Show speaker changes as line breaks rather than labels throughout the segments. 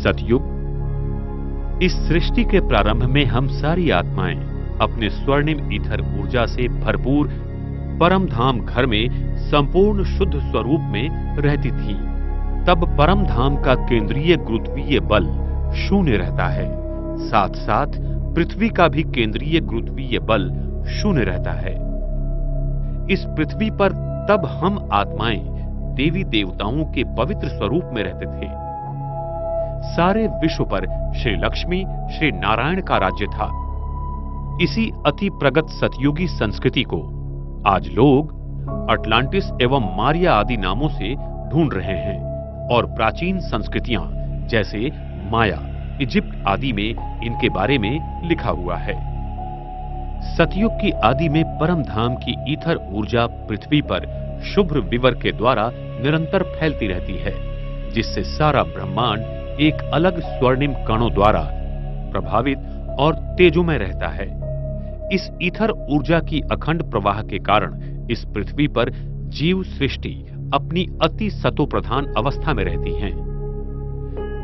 सतयुग। इस सृष्टि के प्रारंभ में हम सारी आत्माएं अपने स्वर्णिम ईथर ऊर्जा से भरपूर परम धाम घर में संपूर्ण शुद्ध स्वरूप में रहती थी। तब परम धाम का केंद्रीय गुरुत्वीय बल शून्य रहता है, साथ साथ पृथ्वी का भी केंद्रीय गुरुत्वीय बल शून्य रहता है। इस पृथ्वी पर तब हम आत्माएं देवी देवताओं के पवित्र स्वरूप में रहते थे। सारे विश्व पर श्री लक्ष्मी श्री नारायण का राज्य था। इसी अति प्रगत सतयुगी संस्कृति को आज लोग अटलांटिस एवं मारिया आदि नामों से ढूंढ रहे हैं और प्राचीन संस्कृतियां जैसे माया, इजिप्ट आदि में इनके बारे में लिखा हुआ है। सतयुग की आदि में परम धाम की ईथर ऊर्जा पृथ्वी पर शुभ्र विवर के द्वारा निरंतर फैलती रहती है, जिससे सारा ब्रह्मांड एक अलग स्वर्णिम कणों द्वारा प्रभावित और तेजोमय रहता है। इस ईथर ऊर्जा की अखंड प्रवाह के कारण इस पृथ्वी पर जीव सृष्टि अपनी अति सतोप्रधान अवस्था में रहती हैं।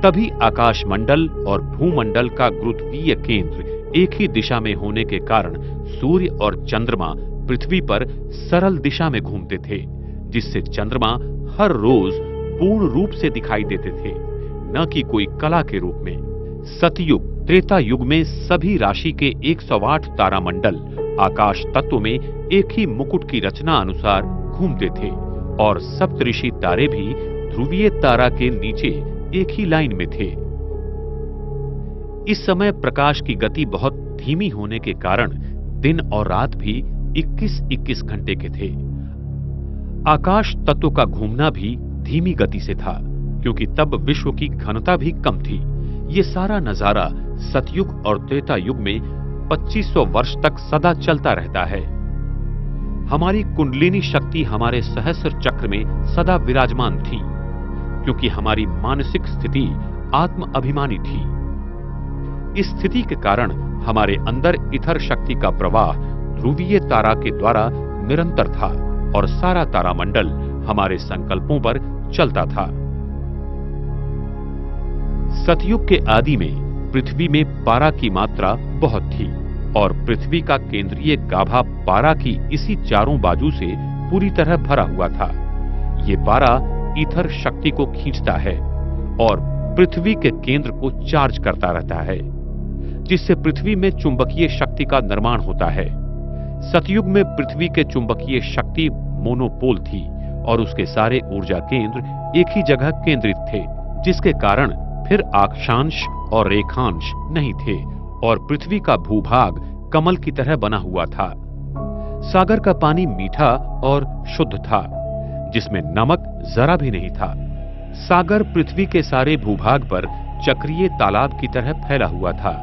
तभी आकाशमंडल और भूमंडल का गुरुत्वीय केंद्र एक ही दिशा में होने के कारण सूर्य और चंद्रमा पृथ्वी पर सरल दिशा में घूमते थे, जिससे चंद्रमा हर रोज पूर्ण रूप से दिखाई देते थे, न कि कोई कला के रूप में। सतयुग त्रेता युग में सभी राशि के 108 तारामंडल आकाश तत्व में एक ही मुकुट की रचना अनुसार घूमते थे और सप्तऋषि तारे भी ध्रुवीय तारा के नीचे एक ही लाइन में थे। इस समय प्रकाश की गति बहुत धीमी होने के कारण दिन और रात भी 21-21 घंटे के थे। आकाश तत्व का घूमना भी धीमी गति से था, क्योंकि तब विश्व की घनता भी कम थी। ये सारा नजारा सतयुग और त्रेता युग में 2500 वर्ष तक सदा चलता रहता है। हमारी कुंडलिनी शक्ति हमारे सहस्र चक्र में सदा विराजमान थी, क्योंकि हमारी मानसिक स्थिति आत्म अभिमानी थी। इस स्थिति के कारण हमारे अंदर इथर शक्ति का प्रवाह ध्रुवीय तारा के द्वारा निरंतर था और सारा तारामंडल हमारे संकल्पों पर चलता था। सतयुग के आदि में पृथ्वी में पारा की मात्रा बहुत थी और पृथ्वी का केंद्रीय गाभा पारा की इसी चारों बाजू से पूरी तरह भरा हुआ था। ये पारा ईथर शक्ति को खींचता है और पृथ्वी के केंद्र को चार्ज करता रहता है, जिससे पृथ्वी में चुंबकीय शक्ति का निर्माण होता है। सतयुग में पृथ्वी के चुंबकीय शक्ति मोनोपोल थी और उसके सारे ऊर्जा केंद्र एक ही जगह केंद्रित थे, जिसके कारण फिर अक्षांश और रेखांश नहीं थे और पृथ्वी का भूभाग कमल की तरह बना हुआ था। सागर का पानी मीठा और शुद्ध था, जिसमें नमक जरा भी नहीं था। सागर पृथ्वी के सारे भूभाग पर चक्रीय तालाब की तरह फैला हुआ था,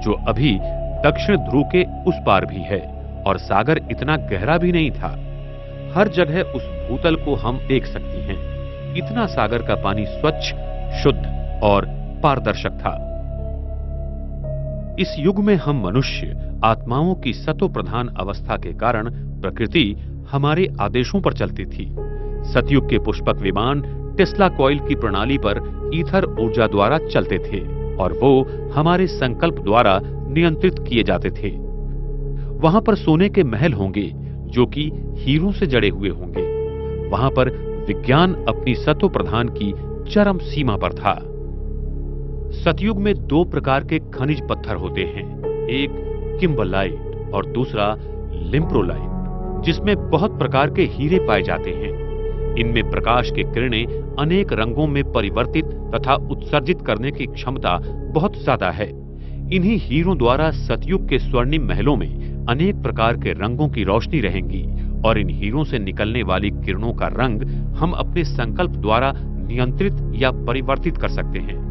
जो अभी दक्षिण ध्रुव के उस पार भी है, और सागर इतना गहरा भी नहीं था। हर जगह उस भूतल को हम देख सकते हैं। इतना सागर का पानी स्वच्छ, शुद्ध और पारदर्शक था। इस युग में हम मनुष्य आत्माओं की सतो प्रधान अवस्था के कारण प्रकृति हमारे आदेशों पर चलती थी। सतयुग के पुष्पक विमान टेस्ला कॉइल की प्रणाली पर ईथर ऊर्जा द्वारा चलते थे और वो हमारे संकल्प द्वारा नियंत्रित किए जाते थे। वहां पर सोने के महल होंगे जो कि हीरों से जड़े हुए होंगे। वहां पर विज्ञान अपनी सतो प्रधान की चरम सीमा पर था। सतयुग में दो प्रकार के खनिज पत्थर होते हैं, एक किम्बरलाइट और दूसरा लिम्प्रोलाइट, जिसमें बहुत प्रकार के हीरे पाए जाते हैं। इनमें प्रकाश की किरणें अनेक रंगों में परिवर्तित तथा उत्सर्जित करने की क्षमता बहुत ज्यादा है। इन्हीं हीरों द्वारा सतयुग के स्वर्णिम महलों में अनेक प्रकार के रंगों की रोशनी रहेंगी और इन हीरों से निकलने वाली किरणों का रंग हम अपने संकल्प द्वारा नियंत्रित या परिवर्तित कर सकते हैं।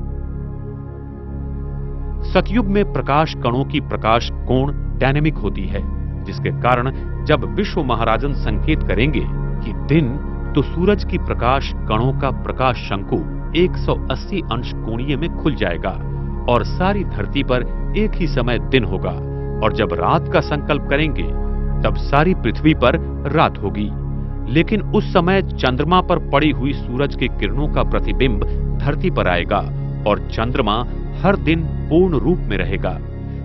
सतयुग में प्रकाश कणों की प्रकाश कोण डायनेमिक होती है, जिसके कारण जब विश्व महाराजन संकेत करेंगे कि दिन, तो सूरज की प्रकाश कणों का प्रकाश शंकु 180 अंश कोणीय में खुल जाएगा और सारी धरती पर एक ही समय दिन होगा। और जब रात का संकल्प करेंगे तब सारी पृथ्वी पर रात होगी, लेकिन उस समय चंद्रमा पर पड़ी हुई सूरज की किरणों का प्रतिबिंब धरती पर आएगा और चंद्रमा हर दिन पूर्ण रूप में रहेगा।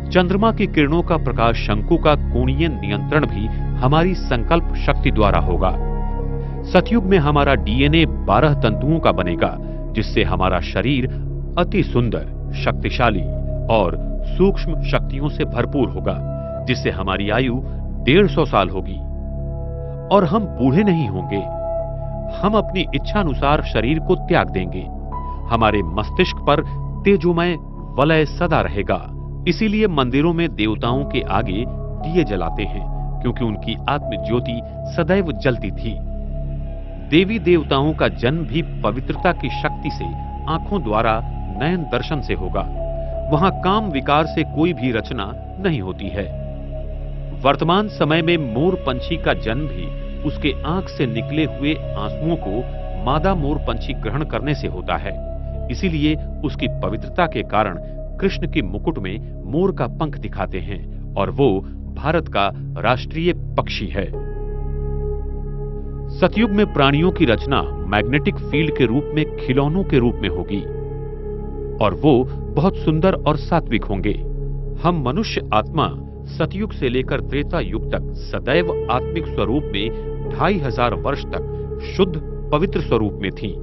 चंद्रमा की किरणों का प्रकाश शंकु का कोणीय नियंत्रण भी हमारी संकल्प शक्ति द्वारा होगा। सतयुग में हमारा डीएनए 12 तंतुओं का बनेगा, जिससे हमारा शरीर अति सुंदर, शक्तिशाली और सूक्ष्म शक्तियों से भरपूर होगा, जिससे हमारी आयु 150 साल होगी और हम बूढ़े नहीं होंगे। हम अपनी इच्छानुसार शरीर को त्याग देंगे। हमारे मस्तिष्क पर तेजोमय वलय सदा रहेगा। इसीलिए मंदिरों में देवताओं के आगे दिए जलाते हैं, क्योंकि उनकी आत्म ज्योति सदैव जलती थी। देवी देवताओं का जन्म भी पवित्रता की शक्ति से आंखों द्वारा नयन दर्शन से होगा। वहां काम विकार से कोई भी रचना नहीं होती है। वर्तमान समय में मोर पंछी का जन्म भी उसके आंख से निकले हुए आंसुओं को मादा मोर पंछी ग्रहण करने से होता है। इसीलिए उसकी पवित्रता के कारण कृष्ण के मुकुट में मोर का पंख दिखाते हैं और वो भारत का राष्ट्रीय पक्षी है। सतयुग में प्राणियों की रचना मैग्नेटिक फील्ड के रूप में खिलौनों के रूप में होगी और वो बहुत सुंदर और सात्विक होंगे। हम मनुष्य आत्मा सतयुग से लेकर त्रेता युग तक सदैव आत्मिक स्वरूप में 2500 वर्ष तक शुद्ध पवित्र स्वरूप में थी।